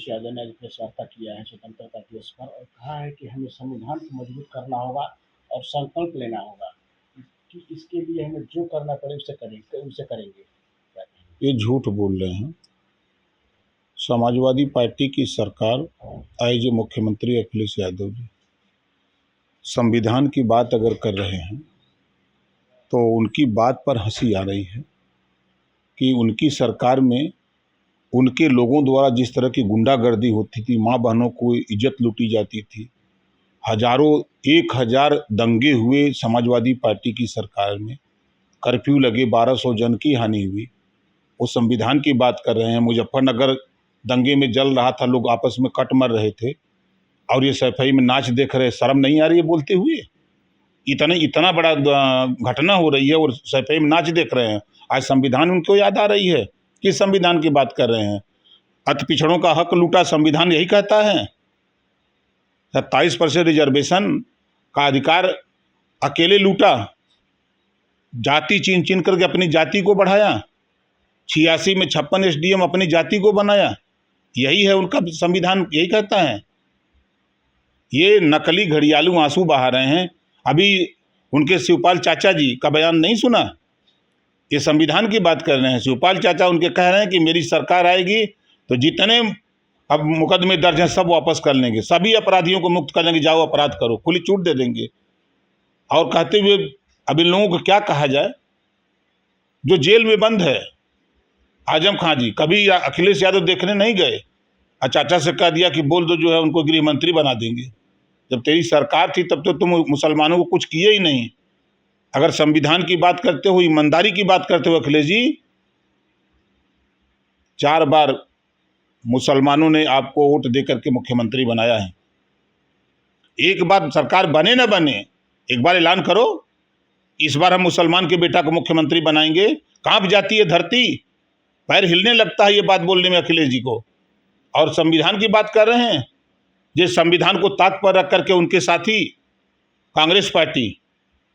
यादव ने आज प्रेस वार्ता किया है स्वतंत्रता दिवस पर और कहा है कि हमें संविधान को मजबूत करना होगा और संकल्प लेना होगा कि इसके लिए हमें जो करना पड़े उसे करेंगे। क्या कहेंगे? ये झूठ बोल रहे हैं। समाजवादी पार्टी की सरकार, आज जो मुख्यमंत्री अखिलेश यादव जी संविधान की बात अगर कर रहे हैं तो उनकी बात पर हंसी आ रही है कि उनकी सरकार में उनके लोगों द्वारा जिस तरह की गुंडागर्दी होती थी, माँ बहनों को इज्जत लूटी जाती थी, हजारों 1000 दंगे हुए समाजवादी पार्टी की सरकार में, कर्फ्यू लगे, 1200 जन की हानि हुई। वो संविधान की बात कर रहे हैं। मुजफ्फरनगर दंगे में जल रहा था, लोग आपस में कट मर रहे थे और ये सफाई में नाच देख रहे। शर्म नहीं आ रही है बोलते हुए? इतना बड़ा घटना हो रही है और सफाई में नाच देख रहे हैं। आज संविधान उनको याद आ रही है। किस संविधान की बात कर रहे हैं? अति पिछड़ों का हक लूटा, संविधान यही कहता है। 27% रिजर्वेशन का अधिकार अकेले लूटा, जाति चीन चीन करके अपनी जाति को बढ़ाया, 86 में 56 SDM अपनी जाति को बनाया। यही है उनका संविधान, यही कहता है। ये नकली घड़ियालू आंसू बहा रहे हैं। अभी उनके शिवपाल चाचा जी का बयान नहीं सुना? ये संविधान की बात कर रहे हैं। शिवपाल चाचा उनके कह रहे हैं कि मेरी सरकार आएगी तो जितने अब मुकदमे दर्ज हैं सब वापस कर लेंगे, सभी अपराधियों को मुक्त कर लेंगे, जाओ अपराध करो, खुली छूट दे देंगे। और कहते हुए अब इन लोगों को क्या कहा जाए जो जेल में बंद है? आजम खान जी कभी अखिलेश यादव देखने नहीं गए और चाचा से कह दिया कि बोल दो जो है उनको गृह मंत्री बना देंगे। जब तेरी सरकार थी तब तो तुम मुसलमानों को कुछ किए ही नहीं। अगर संविधान की बात करते हो, ईमानदारी की बात करते हो अखिलेश जी, 4 बार मुसलमानों ने आपको वोट दे करके मुख्यमंत्री बनाया है। एक बार सरकार बने न बने, एक बार ऐलान करो इस बार हम मुसलमान के बेटा को मुख्यमंत्री बनाएंगे। कांप जाती है धरती, पैर हिलने लगता है ये बात बोलने में अखिलेश जी को। और संविधान की बात कर रहे हैं। जिस संविधान को ताक पर रख करके उनके साथी कांग्रेस पार्टी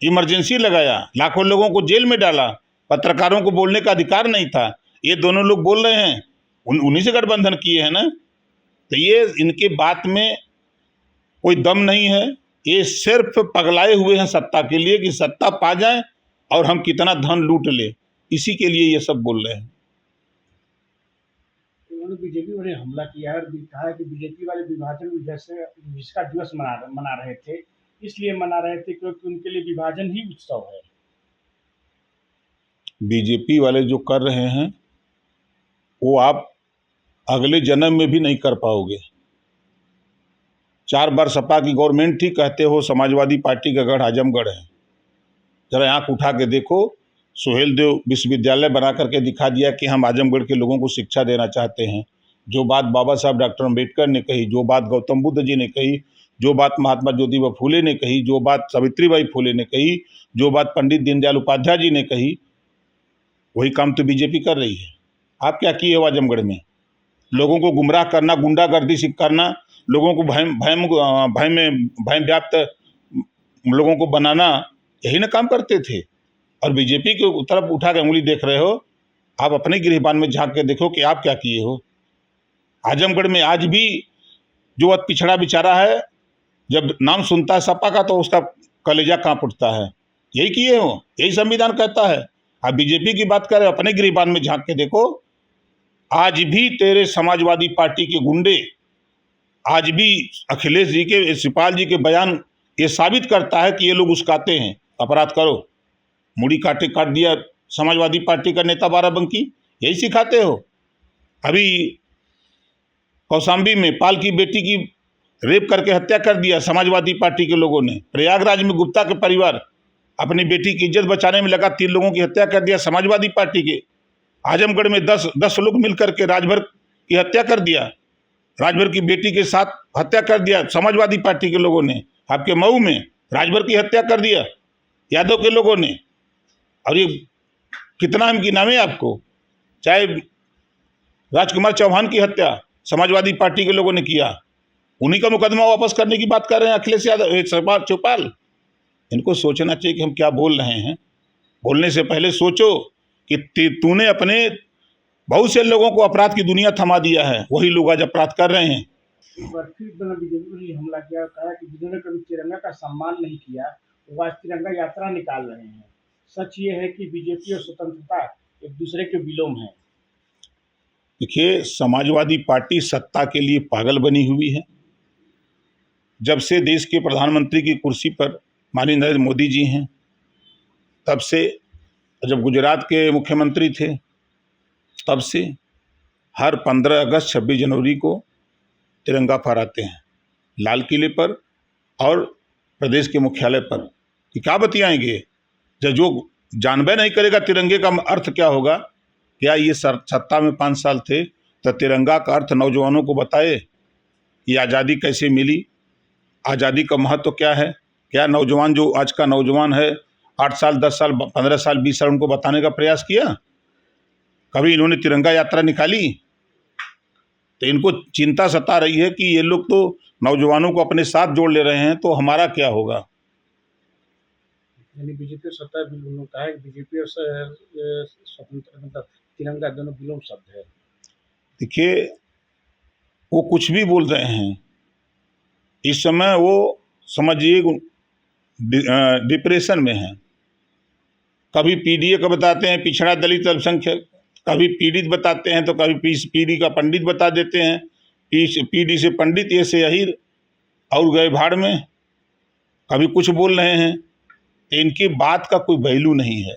इमरजेंसी लगाया, लाखों लोगों को जेल में डाला, पत्रकारों को बोलने का अधिकार नहीं था। ये दोनों लोग बोल रहे हैं उन्हीं से गठबंधन किए हैं ना। तो ये इनके बात में कोई दम नहीं है। ये सिर्फ पगलाए हुए हैं सत्ता के लिए कि सत्ता पा जाए और हम कितना धन लूट ले, इसी के लिए ये सब बोल रहे हैं। उन्होंने बीजेपी पर हमला किया है और कहा है कि बीजेपी वाले विभाजन जैसे जिसका दिवस मना रहे थे, इसलिए मना रहे थे क्योंकि उनके लिए विभाजन ही उत्सव है। बीजेपी वाले जो कर रहे हैं वो आप अगले जन्म में भी नहीं कर पाओगे। 4 बार सपा की गवर्नमेंट थी, कहते हो समाजवादी पार्टी का गढ़ आजमगढ़ है। जरा आंख उठा के देखो, सुहेल देव विश्वविद्यालय बना करके दिखा दिया कि हम आजमगढ़ के लोगों को शिक्षा देना चाहते हैं। जो बात बाबा साहब डॉक्टर अम्बेडकर ने कही, जो बात गौतम बुद्ध जी ने कही, जो बात महात्मा ज्योतिबा फूले ने कही, जो बात सावित्रीबाई फूले ने कही, जो बात पंडित दीनदयाल उपाध्याय जी ने कही, वही काम तो बीजेपी कर रही है। आप क्या किए हो आजमगढ़ में? लोगों को गुमराह करना, गुंडागर्दी करना, लोगों को भय व्याप्त लोगों को बनाना, यही ना काम करते थे। और बीजेपी की तरफ उठा के उंगली देख रहे हो। आप अपने गिरबान में झांक के देखो कि आप क्या किए हो। आजमगढ़ में आज भी जो अति पिछड़ा बेचारा है, जब नाम सुनता है सपा का तो उसका कलेजा कांप उठता है। यही किए हो, यही संविधान कहता है। आप बीजेपी की बात कर रहे हो, अपने गिरबान में झांक के देखो। आज भी तेरे समाजवादी पार्टी के गुंडे, आज भी अखिलेश जी के, शिवपाल जी के बयान ये साबित करता है कि ये लोग उस्काते हैं अपराध करो। मुड़ी काट दिया समाजवादी पार्टी का नेता बाराबंकी, यही सिखाते हो। अभी कौशाम्बी में पाल की बेटी की रेप करके हत्या कर दिया समाजवादी पार्टी के लोगों ने। प्रयागराज में गुप्ता के परिवार अपनी बेटी की इज्जत बचाने में लगा, 3 लोगों की हत्या कर दिया समाजवादी पार्टी के। आजमगढ़ में 10 लोग मिलकर के राजभर की हत्या कर दिया, राजभर की बेटी के साथ हत्या कर दिया समाजवादी पार्टी के लोगों ने। आपके मऊ में राजभर की हत्या कर दिया यादव के लोगों ने। और ये कितना हम गिनावे आपको? चाहे राजकुमार चौहान की हत्या समाजवादी पार्टी के लोगों ने किया, उन्हीं का मुकदमा वापस करने की बात कर रहे हैं अखिलेश यादव, शिवपाल। इनको सोचना चाहिए कि हम क्या बोल रहे हैं। बोलने से पहले सोचो कि तूने अपने बहुत से लोगों को अपराध की दुनिया थमा दिया है, वही लोग आज अपराध कर रहे हैं। एक बार फिर बीजेपी ने हमला किया, कहा कि जिन्होंने कभी तिरंगा का सम्मान नहीं किया वो आज तिरंगा यात्रा निकाल रहे हैं। सच ये है कि बीजेपी और स्वतंत्रता एक दूसरे के विलोम है। देखिए, समाजवादी पार्टी सत्ता के लिए पागल बनी हुई है। जब से देश के प्रधानमंत्री की कुर्सी पर माननीय नरेंद्र मोदी जी हैं, तब से, जब गुजरात के मुख्यमंत्री थे तब से हर 15 अगस्त 26 जनवरी को तिरंगा फहराते हैं, लाल किले पर और प्रदेश के मुख्यालय पर। कि क्या बतियाएंगे, जब जो जानबे नहीं करेगा तिरंगे का अर्थ क्या होगा। क्या ये सत्ता में 5 साल थे तो तिरंगा का अर्थ नौजवानों को बताए, ये आज़ादी कैसे मिली, आज़ादी का महत्व क्या है। क्या नौजवान, जो आज का नौजवान है, 8 साल 10 साल 15 साल 20 साल, उनको बताने का प्रयास किया? कभी इन्होंने तिरंगा यात्रा निकाली? तो इनको चिंता सता रही है कि ये लोग तो नौजवानों को अपने साथ जोड़ ले रहे हैं, तो हमारा क्या होगा। यानी बीजेपी और सत्ता, उन्होंने कहा है कि बीजेपी और स्वतंत्र मतलब तिरंगा दोनों विलोम शब्द है। देखिए, वो कुछ भी बोल रहे हैं। इस समय वो समझिए डिप्रेशन में है। कभी पीडीए का बताते हैं, पिछड़ा दलित अल्पसंख्यक, कभी पीड़ित बताते हैं, तो कभी पीडी का पंडित बता देते हैं। पीडी से पंडित, ये से अहीर, और गए भाड़ में। कभी कुछ बोल रहे हैं, तो इनकी बात का कोई वैल्यू नहीं है।